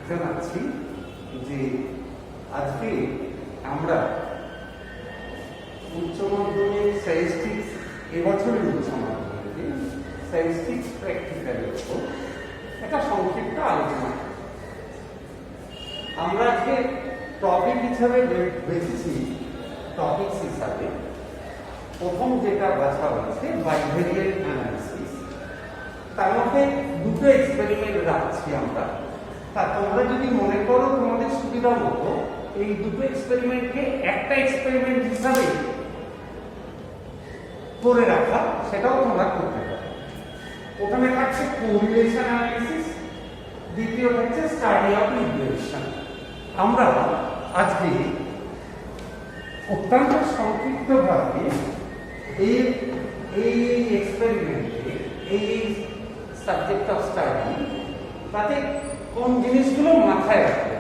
জানাচ্ছি যে আজকে আমরা উচ্চ মাধ্যমিক স্ট্যাটিস্টিক্স এবছরের উচ্চ মাধ্যমিকে স্ট্যাটিস্টিক্স প্র্যাকটিক্যালের উপর একটা সংক্ষিপ্ত আলোচনা। আমরা আজকে টপিক হিসাবে বেছেছি, টপিকস হিসাবে প্রথম যেটা বাছা হয়েছে বাইভেরিয়েন্ট অ্যানালিসিস। তার মধ্যে দুটো এক্সপেরিমেন্ট রাখছি আমরা। তা তোমরা যদি মনে করো তোমাদের সুবিধা মতো এই দুটো এক্সপেরিমেন্টকে একটা এক্সপেরিমেন্ট হিসাবে করে রাখা, সেটাও তোমরা করতে পারো। ওখানে থাকছে কোরিলেশন অ্যানালিসিস, দ্বিতীয় থাকছে স্টাডি অফ রিগ্রেশন। আমরা আজকে অত্যন্ত সংক্ষিপ্তভাবে এই এক্সপেরিমেন্টে এই সাবজেক্ট অফ স্টাডি তাতে কোন জিনিসগুলো মাথায় রাখবে।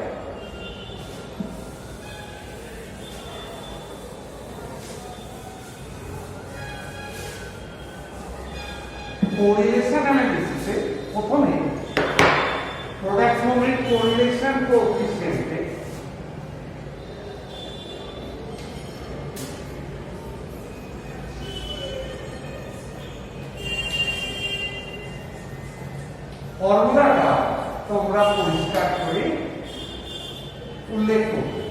কোরিলেশন অ্যানালিসিসে প্রথমে প্রোডাক্ট মোমেন্ট কোরিলেশন কোএফিসিয়েন্টে ফর্মুলাটা তোমরা পরিষ্কার করে উল্লেখ করবে।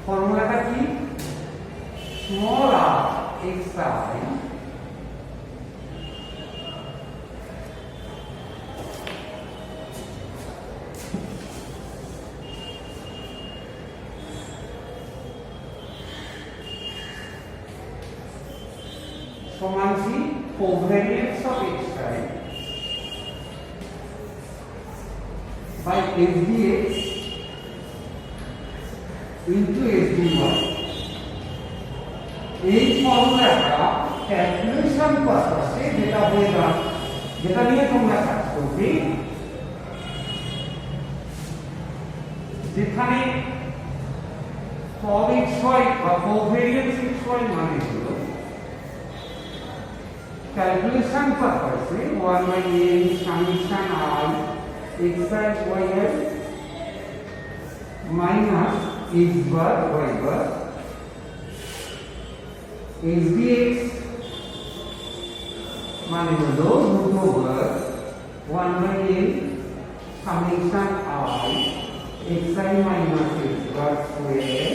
ফর্মুলাটা কি? স্মল আর এক্স আই সমান কি covariance of x i by S D x into S D Y. এই ফর্মুলাটা ক্যালকুলেশন পারপাসে যেটা হয়ে যায়, যেটা নিয়ে তোমরা কাজ করবে, যেখানে সব এক্স ওয়াই বা কোভ্যারিয়েন্স এক্স ওয়াই মানে হলো ক্যালকুলেশন পারপাসে 1/n summation i x bar y bar minus x bar y bar x dx মানে হলো root over 1/n summation i x i minus x bar square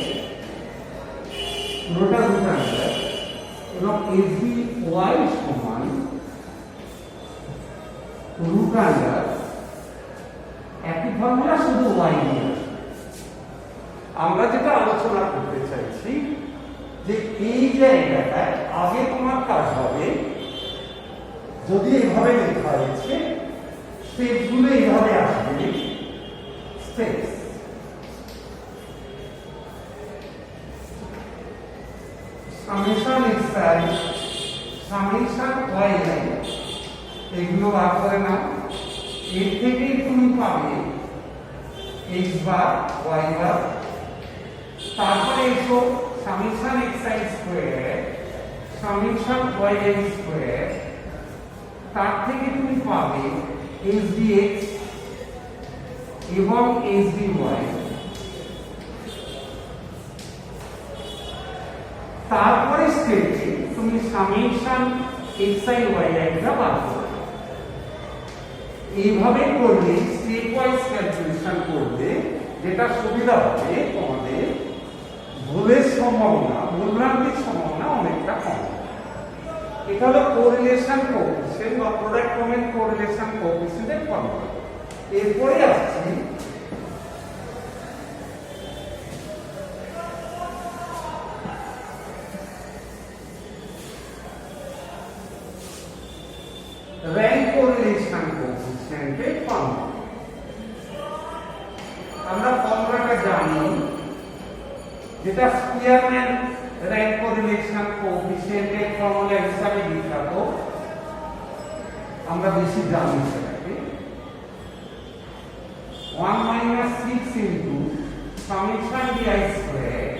root under এবং S D y সমান root under, একই formula শুধু y নিয়ে। আমরা যেটা আলোচনা করতে চাইছি যে এই জায়গাটায় আগে তোমার কাজ হবে, যদি এভাবে লেখা হয়েছে স্টেপসগুলো এইভাবে আসবে, steps summation x i summation y i, এগুলো বার করে নাও। এর থেকে তুমি পাবে এক্স বার ওয়াই বার, তারপরে এসো summation x i square summation y i square, তার থেকে তুমি পাবে এস ডি এক্স এবং এস ডি ওয়াই। তারপরে স্টেপে তুমি summation x i y i টা বার করবে। এইভাবে করলে স্টেপ ওয়াইজ ক্যালকুলেশন করবে, যেটা সুবিধা হবে তোমাদের ভুলের সম্ভাবনা, ভুলভ্রান্তির সম্ভাবনা অনেকটা কম। এটা হলো কোরিলেশন কোএফিসিয়েন্ট বা প্রোডাক্ট মোমেন্ট কোরিলেশন কোএফিসিয়েন্টের ফর্মুলা। এরপরে আসছি র্যাঙ্ক কোরিলেশন কোএফিসিয়েন্টের ফর্মুলা। আমরা ফর্মুলাটা জানি, যেটা স্পিয়ারম্যান র্যাঙ্ক কোরিলেশন কোএফিসিয়েন্টের ফর্মুলা হিসাবে বিখ্যাত, আমরা বেশি জানি সেটাকে। 1 minus 6 into summation di square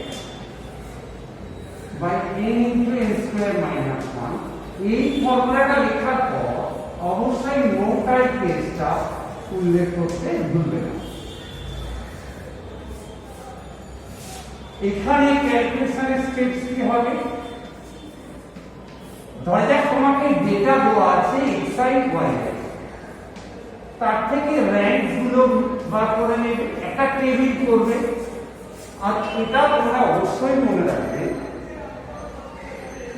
by n into n square minus 1 এই ফর্মুলাটা লেখার পর অবশ্যই নোটাই পেজটা উল্লেখ করতে ভুলবে না। এখানে ক্যালকুলেশনের স্টেপস কি হবে, ধরা যাক তোমাকে ডেটা দেওয়া আছে xi y তার থেকে র্যাঙ্ক গুলো বার করে নেবে, একটা টেবিল করবে। আর এটা তোমরা অবশ্যই মনে রাখবে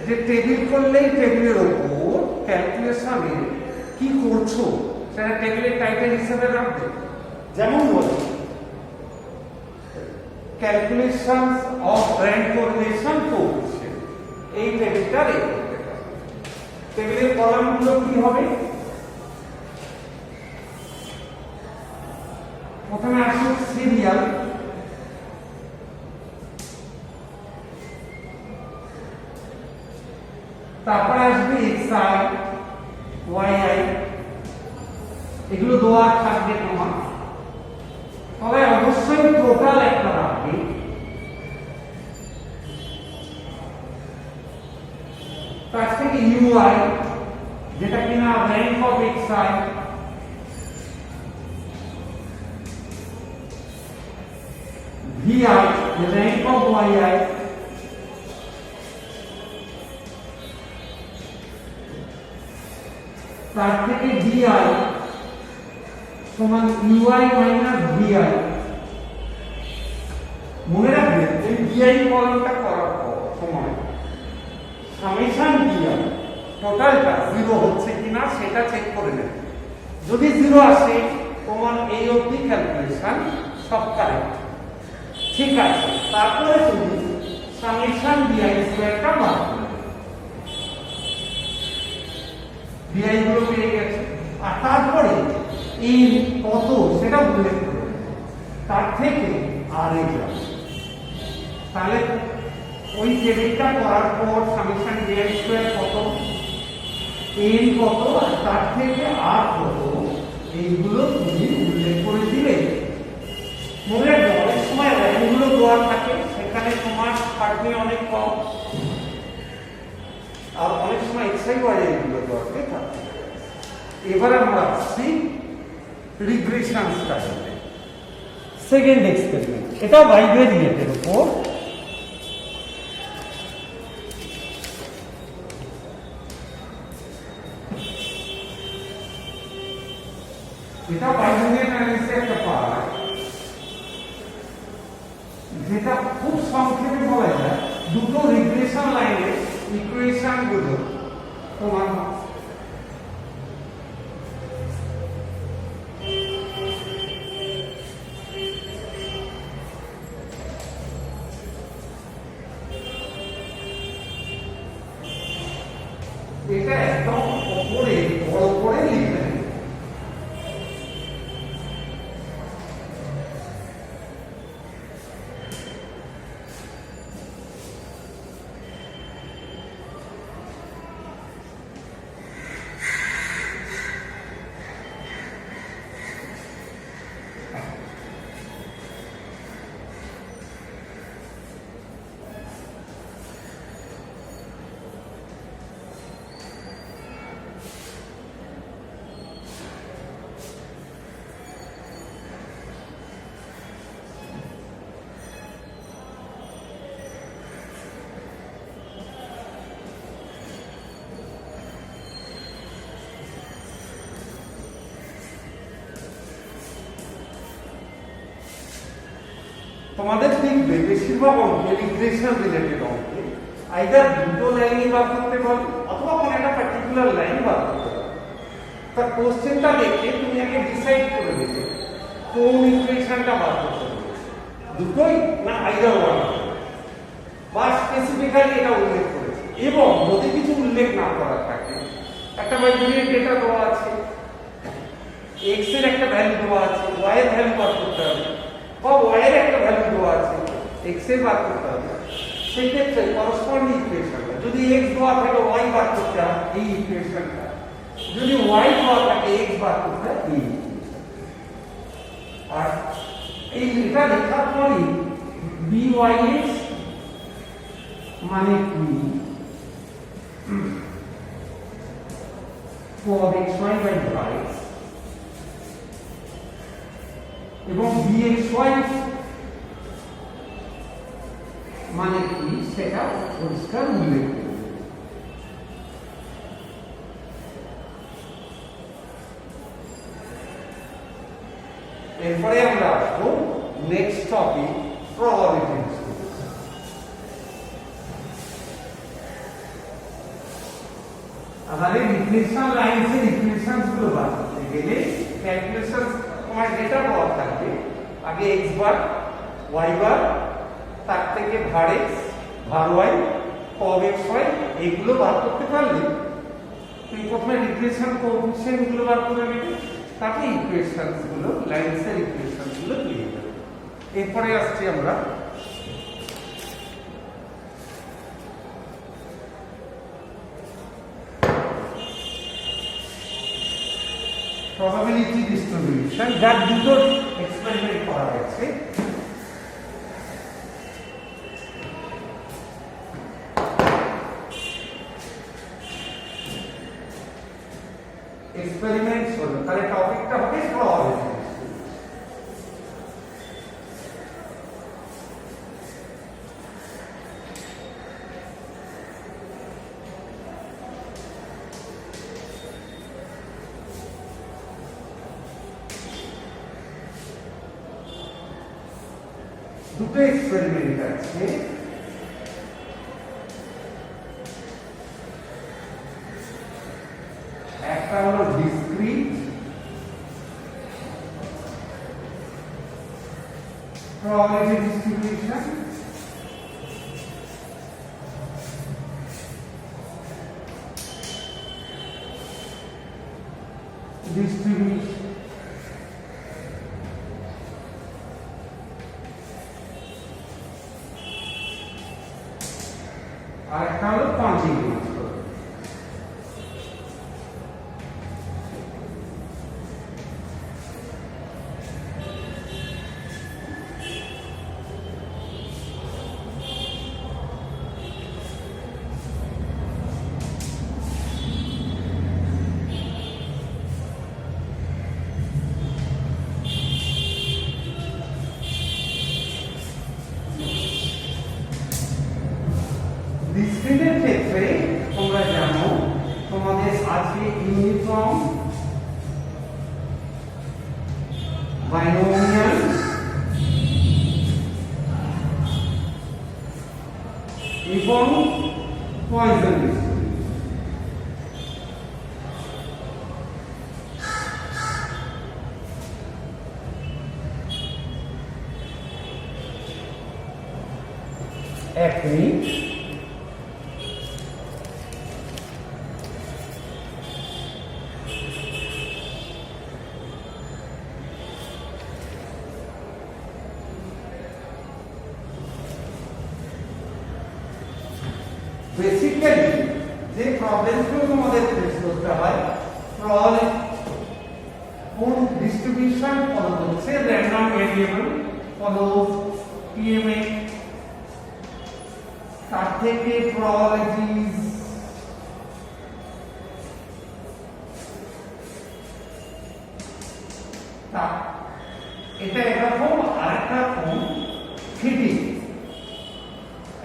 যে টেবিল করলেই টেবিলের উপর ক্যালকুলেশনে কি করছো সেটা টেবিলের টাইটেল হিসেবে রাখবে। যেমন বলো calculations of rank correlation coefficient, এই টেবিলটা রেখে টেবিলের কলামগুলো কি হবে, প্রথমে আসুক সিরিয়াল, তারপরে আসবে xi yi, এগুলো দেওয়া থাকবে তোমার। তবে অবশ্যই টোটাল একটা রাখবে, তার থেকে ui যেটা কিনা rank of xi, vi rank of yi, তার থেকে di সমান ui মাইনাস vi। মনে রাখবেন এই di কলমটা করার পর সময় সামেশন di টোটালটা 0 হচ্ছে কিনা সেটা চেক করে নেবে। যদি 0 আসে তোমার এই অবধি ক্যালকুলেশন সব কারেক্ট, ঠিক আছে। তারপরে তুমি সামেশন di স্কয়ারটা বার করবে, di গুলো পেয়ে গেছে। আর তারপরে এই কত সেটা উল্লেখ করবে, তার থেকে আর এই যাবে। তাহলে ওই টেবিলটা করার পর সামেশন di স্কয়ার কত, n কত, আর তার থেকে আর কত, এইগুলো তুমি উল্লেখ করে দিলে। মনে রাখবে অনেক সময় র্যাঙ্কগুলো দেওয়া থাকে, সেখানে তোমার থাকবে অনেক কম, আর অনেক সময় xi y এগুলো দেওয়া থাকে। এবার আমরা আসছি রিগ্রেশন স্টাইলে। সেকেন্ড এক্সপেরিমেন্ট, এটা বাইভেরিয়েন্টের উপর। এটা বাইভেরিয়েন্ট অ্যানালিসিসের একটা পার্ট, যেটা খুব সংক্ষেপে বলা যায় দুটো রিগ্রেশন লাইনের ইকুয়েশন গুলো তোমার এটা একদম উপরে বড় করে লিখবে। তোমাদের দেখবে বেশিরভাগ অঙ্কে রিগ্রেশন রিলেটেড অঙ্কে আইদার দুটো লাইনই বার করতে পারো অথবা কোনো একটা পার্টিকুলার লাইন বার করতে পারো। তার কোশ্চেনটা দেখে তুমি আগে ডিসাইড করে নেবে কোন ইকুয়েশনটা বার করতে হবে, দুটোই না আইদার ওয়ান, বা স্পেসিফিক্যালি এটা উল্লেখ করেছে। এবং যদি কিছু উল্লেখ না করা থাকে, একটা বাইনারি ডেটা দেওয়া আছে, x এর একটা ভ্যালু দেওয়া আছে, y এর ভ্যালু বার করতে হবে, বা y এর একটা ভ্যালু দেওয়া আছে, x এর বার করতে হবে, সেই ক্ষেত্রে করসপন্ডিং ইকুয়েশনটা যদি x দেওয়া থাকে y বার করতে হবে এই ইকুয়েশনটা, যদি y দেওয়া থাকে x বার করতে হবে এই। আর এই এটা লেখার পরই BYX মানে কি for xy by y এবং BXY মানে কি সেটা পরিষ্কার উল্লেখ করবে। এরপরে আমরা আসবো নেক্সট টপিক প্রবাবিলিটি ডিস্ট্রিবিউশন। আমাদের ইকুয়েশন লাইনসের ইকুয়েশনস গুলো বার করতে গেলে ক্যালকুলেশন তোমার যেটা পাওয়া থাকবে আগে x বার y বার তার থেকে ভার x ভার y cos xy এগুলো বার করতে পারলে তুমি প্রথমে রিগ্রেশন কোএফিসিয়েন্ট গুলো বার করে নেবে, তারপরে ইকুয়েশনস গুলো লাইনসের ইকুয়েশনস গুলো পেয়ে যাবে। এরপরে আসছি আমরা probability distribution, যার দুটো এক্সপেরিমেন্ট করা হয়েছে। এক্সপেরিমেন্ট হলো তাহলে টপিকটা হবে probability দুটো এক্সপেরিমেন্ট আছে। একটা হলো ডিসক্রিট প্রবাবিলিটি ডিস্ট্রিবিউশন, আর একটা হলো কন্টিনিউয়াস। ডিসক্রিটের ক্ষেত্রে তোমরা জানো তোমাদের আছে ইউনিফর্ম, বাইনোমিয়াল এবং পয়জন ডিস্ট্রিবিউশন। এক মিনিট, বেসিক্যালি যে প্রবলেমগুলো তোমাদের ফেস করতে হয়, কোন ডিস্ট্রিবিউশন ফলো করছে, র্যান্ডম ভেরিয়েবল ফলো PMA, তার থেকে প্রবাবিলিটিস এটা এরকম, আরেকটা রকম ফিটিং।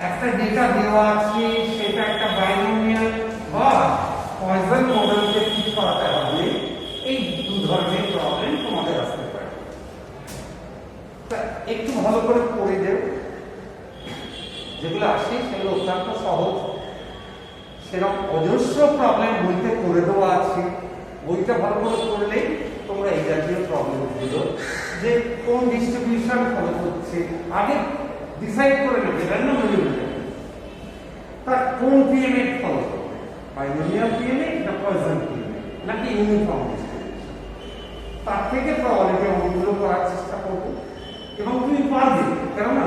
একটা ডেটা দেওয়া আছে সেটা একটা বাইনোমিয়াল বা পয়জন মডেলকে ঠিক করাতে হবে, এই দু ধরনের প্রবলেম তোমাদের আসতে পারে। একটু ভালো করে পড়ে দেব, যেগুলো আসে সেগুলো অত্যন্ত সহজ। সেরকম অজস্র প্রবলেম বইতে করে দেওয়া আছে, বইটা ভালো করে পড়লেই তোমরা এই জাতীয় প্রবলেমগুলো যে কোন ডিস্ট্রিবিউশন ফলো করছে আগে ডিসাইড করে নেবে, র্যান্ডম ভেরিয়েবল তার কোন PMA ফলো করবে, বাইনোমিয়াল PMA না পয়জন PMA নাকি ইউনিফর্ম ডিস্ট্রিবিউশন। তার থেকে প্রবাবিলিটি অঙ্কগুলো করার চেষ্টা করবে এবং তুমি পারবে, কেননা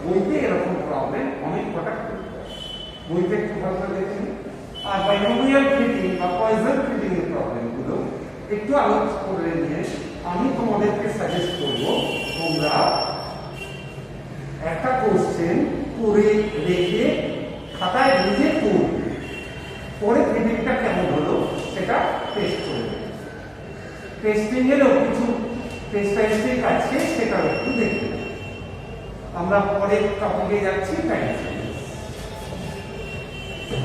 বইতে এরকম প্রবলেম অনেক কটা বইতে একটু ভালো করে দেখি। আর বাইনোমিয়াল ফিটিং বা পয়জন ফিটিং এর প্রবলেমগুলো একটু আলোচনা করে নিয়ে আমি তোমাদেরকে সাজেস্ট করব তোমরা একটা কোশ্চেন করে রেখে খাতায় নিজে পড়ে টেবিলটা কেমন হলো সেটা টেস্ট করবে। টেস্টিং এরও কিছু টেস্টাইস্টিক আছে, সেটা একটু দেখবে। আমরা পরের টপিকে যাচ্ছি, টাইম সিরিজ।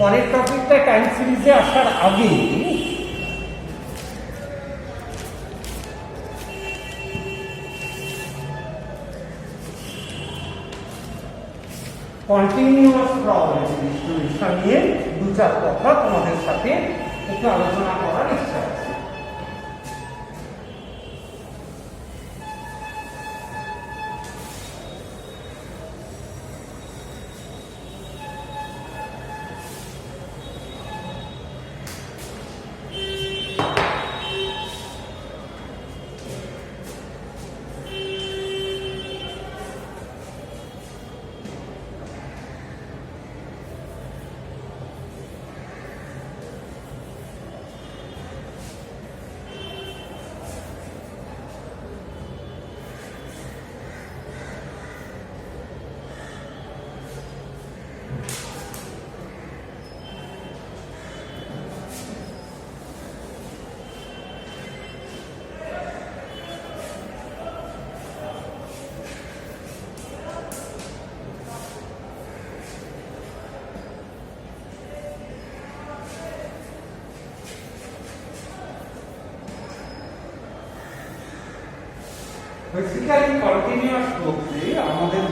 পরের টপিকটা টাইম সিরিজে আসার আগে কন্টিনিউয়াস প্রবাবিলিটি ডিস্ট্রিবিউশন নিয়ে দু চার কথা তোমাদের সাথে একটু আলোচনা করার ইচ্ছা আছে। বেসিক্যালি কন্টিনিউয়াস বলতে আমাদের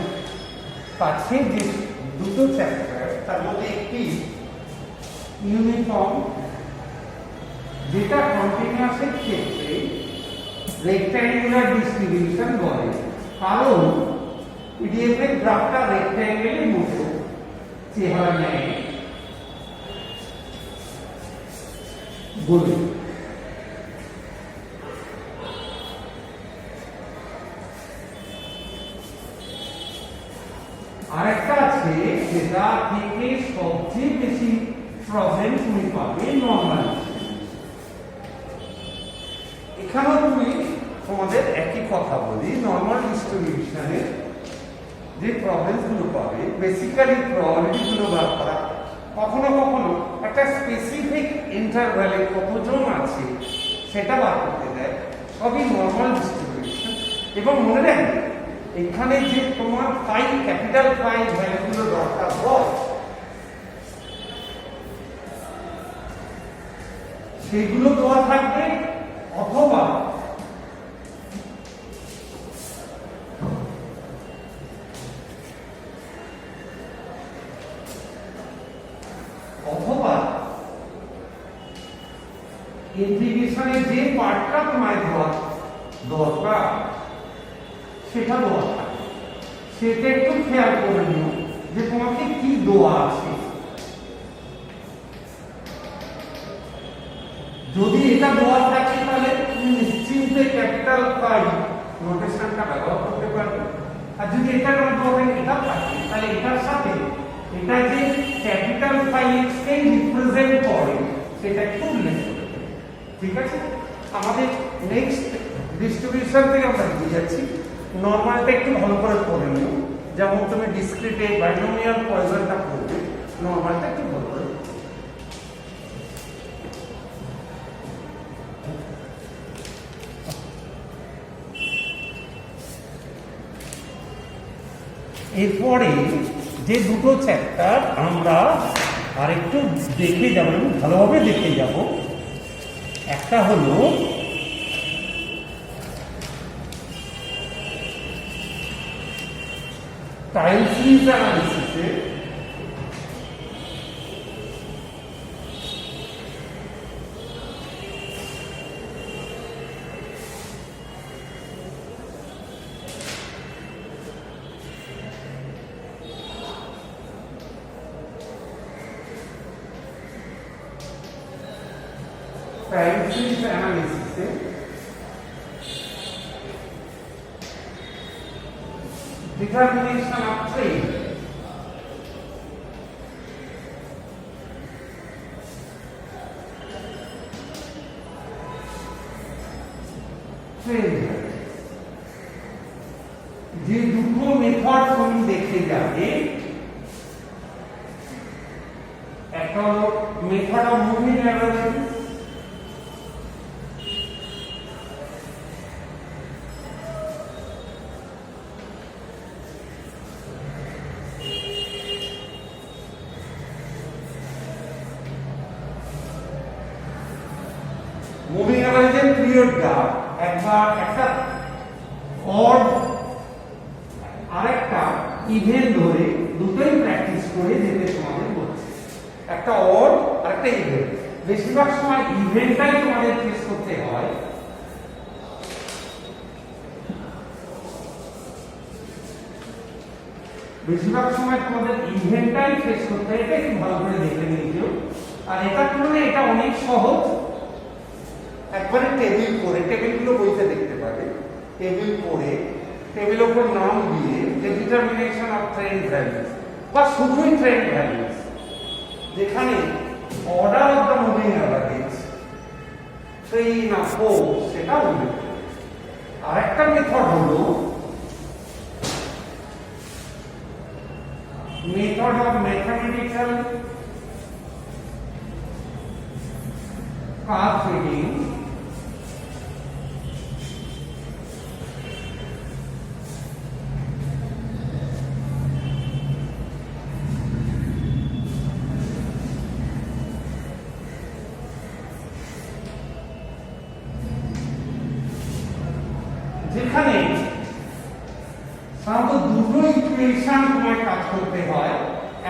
কাছে যে দুটো চ্যাপ্টার, তার মধ্যে একটি ইউনিফর্ম, যেটা কন্টিনিউয়াসের ক্ষেত্রে রেক্ট্যাঙ্গুলার ডিস্ট্রিবিউশন বলে, কারণ পিডিএফ এর গ্রাফটা রেক্ট্যাঙ্গেলের মতো চেহারা নেয় বলে। আরেকটা আছে যেটা থেকে সবচেয়ে বেশি প্রবলেম তুমি পাবে নর্মাল। এখানেও তোমাদের একই কথা বলি, নর্মাল ডিস্ট্রিবিউশনের যে প্রবলেমগুলো পাবে, বেসিক্যালি প্রবাবিলিটিগুলো বার করা, কখনো কখনো একটা স্পেসিফিক ইন্টারভ্যালে কতজন আছে সেটা বার করতে দেয়, সবই নর্মাল ডিস্ট্রিবিউশন। এবং মনে রাখবে এখানে যে তোমার ক্যাপিটাল পাই ভ্যালুগুলো দরকার হয় সেগুলো দেওয়া থাকবে, অথবা ইন্টিগ্রেশনের যে পার্টটা তোমায় দেওয়া দরকার সেটা দেওয়া থাকে। সেটা একটু খেয়াল করে নিও যে তোমাকে কি দেওয়া আছে। যদি এটা দেওয়া থাকে তাহলে তুমি নিশ্চিন্তে ক্যাপিটাল পাই নোটেশনটা ব্যবহার করতে পারবে। আর যদি এটা এটা থাকে তাহলে এটার সাথে এটা যে ক্যাপিটাল পাই কে রিপ্রেজেন্ট করে সেটা একটু উল্লেখ করতে হবে। ঠিক আছে, আমাদের নেক্সট ডিস্ট্রিবিউশন থেকে আমরা এগিয়ে যাচ্ছি। নরমালটা একটু ভালো করে পড়ে নিও, যেমন তুমি ডিসক্রিটে বাইনোমিয়াল পয়জনটা পড়বে, নরমালটা একটু ভালো করে। এরপরে যে দুটো চ্যাপ্টার আমরা আরেকটু দেখে যাব, ভালোভাবে দেখে যাব, একটা হলো টাইম সিরিজ অ্যানালিসিসে determination of trade. Trade যে দুটো মেথড তুমি দেখে যাবে, একটা হলো method of moving average, moving অ্যাভারেজের পিরিয়ডটা একবার একটা অড আরেকটা ইভেন ধরে দুটোই প্র্যাকটিস করে যেতে তোমাদের বলছে। একটা অড আর একটা ইভেন, বেশিরভাগ সময় ইভেন্টটাই তোমাদের ফেস করতে হয়। বেশিরভাগ সময় তোমাদের ইভেন্টটাই ফেস করতে হয়, এটা একটু ভালো করে দেখে নিও। আর এটা তুলনায় এটা অনেক সহজ, একবারে টেবিল করে, টেবিলগুলো বইতে দেখতে পাবে, টেবিল করে টেবিলের উপর নাম দিয়ে যে ডিটারমিনেশন অফ ট্রেন্ড ভ্যালুস বা শুধুই ট্রেন্ড ভ্যালুস, যেখানে order of the moving average 3 না 4 সেটা উল্লেখ করে। আরেকটা মেথড হলো method of mathematical curve fitting, যেখানে সাধারণত দুটো ইকুয়েশন তোমায় কাজ করতে হয়।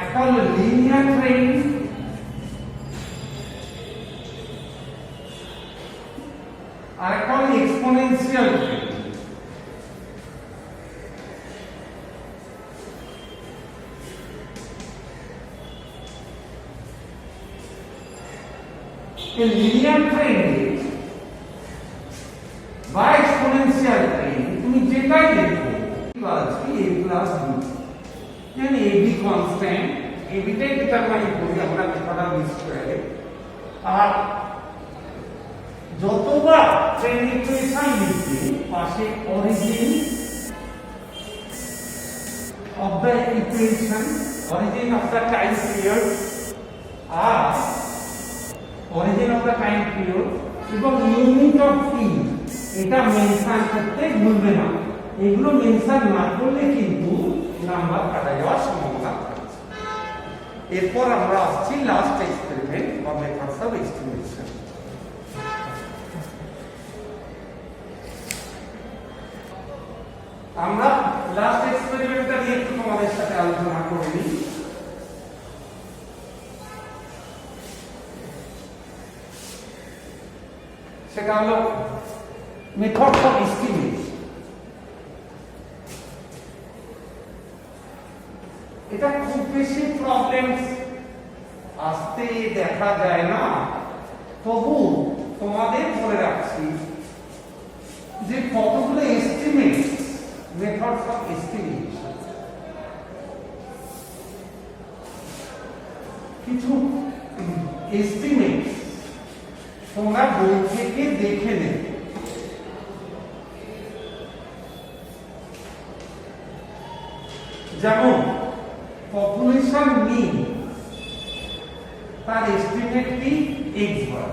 একটা হলো লিনিয়ার ট্রেন, আর একটা হলো এক্সপোনেনশিয়াল ট্রেন। এই লিনিয়ার ট্রেন বা এক্সপোনেনশিয়াল ট্রেন তুমি যেটাই দেখো plus B A plus B, জানি A B constant, A বিটাই determine করি আমরা মেথড বি স্কয়ারে। আর যতবার ট্রেন ইকুয়েশন লিখবে পাশে origin of the equation, origin of the time period আর origin of the time period এবং ইউনিট অফ টি, এটা mention করতে ভুলবে না। এগুলো মেনশন না করলে কিন্তু নাম্বার কাটা যাওয়ার সম্ভাবনা থাকছে। এরপর আমরা আসছি লাস্ট এক্সপেরিমেন্ট বা মেথডস অফ এস্টিমেশন। আমরা লাস্ট এক্সপেরিমেন্টটা নিয়ে একটু তোমাদের সাথে আলোচনা করে নিই। সেটা হলো মেথড অফ এস্টিমেশন। এটা খুব বেশি প্রবলেমস আসতে দেখা যায় না, তবু তোমাদের বলে রাখছি যে কতগুলো এস্টিমেট, মেথডস অফ এস্টিমেশন, কিছু এস্টিমেট তোমরা বই থেকে দেখে নেবে। যেমন পপুলেশন মিন, তার এস্টিমেট কি x বার,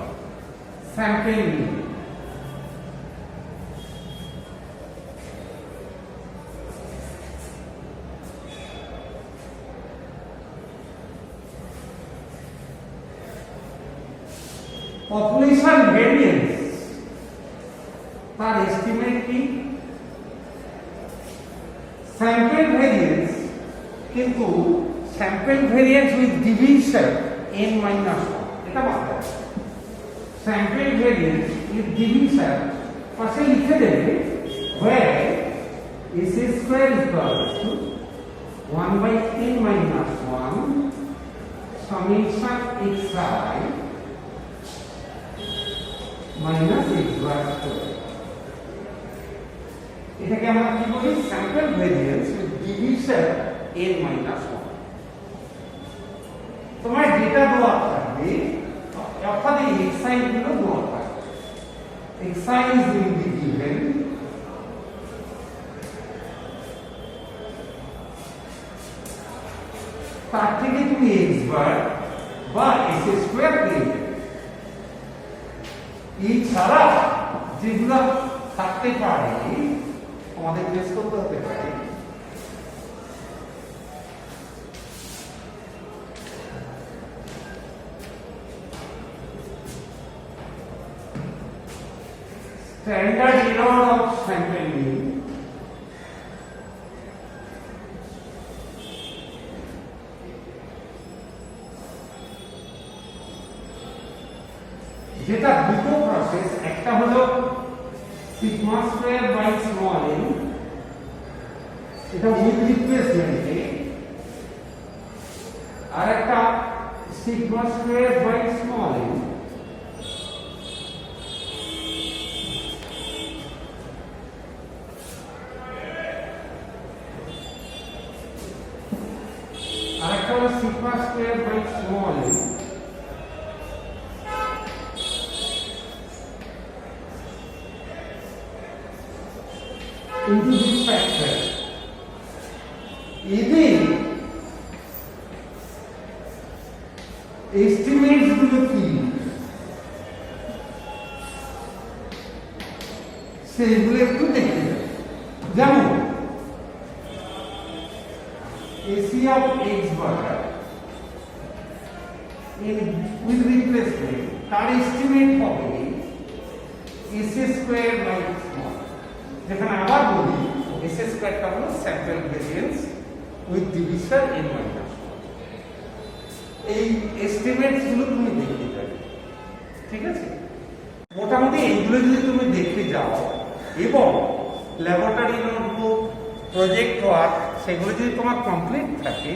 স্যাম্পল মিন। পপুলেশন ভেরিয়েন্স, তার এস্টিমেট কি স্যাম্পল ভেরিয়েন্স, কিন্তু sample variance with division n-1, এটা মাথায় রাখবে। স্যাম্পল ভেরিয়েন্স উইথ ডিভিশন পাশে লিখে দেবে where s square equals to 1/n-1 summation xi minus x bar square। এটাকে আমরা কি বলি? Sample variance with division n-1। তোমার ডেটা দেওয়া থাকবে, অর্থাৎ এই xi গুলো দেওয়া থাকবে। xi is will be given তার থেকে তুমি এক্স বার বা এক্স স্কোয়ার পেয়ে যাবে। এছাড়া যেগুলো থাকতে পারে আমাদের বেশ করতে হতে পারে standard error of sampling, যেটা দুটো প্রসেস, একটা হলো sigma square by small n, এটা উইথ রিপ্লেসমেন্টে, আর একটা sigma square by small n আরেকটা হলো sigma square by small n into this factor. এদের এস্টিমেটস গুলো কি সেগুলো একটু দেখে যাও। যেমন AC of x bar with replacement তার এস্টিমেট হবে AC স্কয়ার বাই স্মল, যেখানে আবার বলি এস স্কয়ারটা হলো sample variance with division n minus. এই এস্টিমেটস গুলো তুমি দেখে যাবে, ঠিক আছে? মোটামুটি এইগুলো যদি তুমি দেখে যাও এবং ল্যাবরেটরি নোটবুক, প্রজেক্ট ওয়ার্ক সেগুলো যদি তোমার কমপ্লিট থাকে,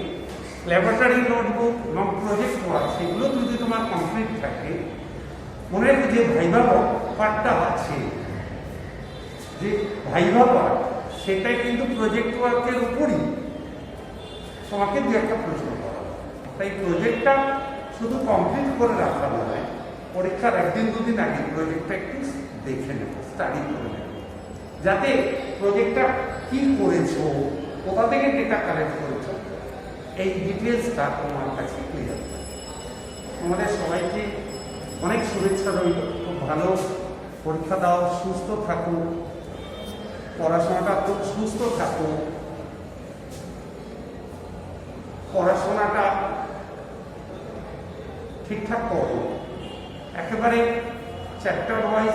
ল্যাবরেটরি নোটবুক এবং প্রজেক্ট ওয়ার্ক সেগুলো যদি তোমার কমপ্লিট থাকে, মনে রাখবে যে ভাইভা পার্টটা আছে, যে ভাইভা পার্ট সেটাই কিন্তু প্রজেক্ট ওয়ার্কের উপরই তোমাকে দু একটা প্রশ্ন করা। তাই প্রজেক্টটা শুধু কমপ্লিট করে রাখা নয়, পরীক্ষার একদিন দুদিন আগে প্রজেক্টটা একটু দেখে নেবে, স্টাডি করে নেবে, যাতে প্রজেক্টটা কি করেছো, কোথা থেকে ডেটা কালেক্ট করেছো, এই ডিটেলসটা তোমার কাছে ক্লিয়ার। আমাদের সবাইকে অনেক শুভেচ্ছা রইল, খুব ভালো পরীক্ষা দাও, সুস্থ থাকো, পড়াশোনাটা খুব সুস্থ থাকো, পড়াশোনাটা ঠিকঠাক করো, একেবারে চ্যাপ্টার ওয়াইজ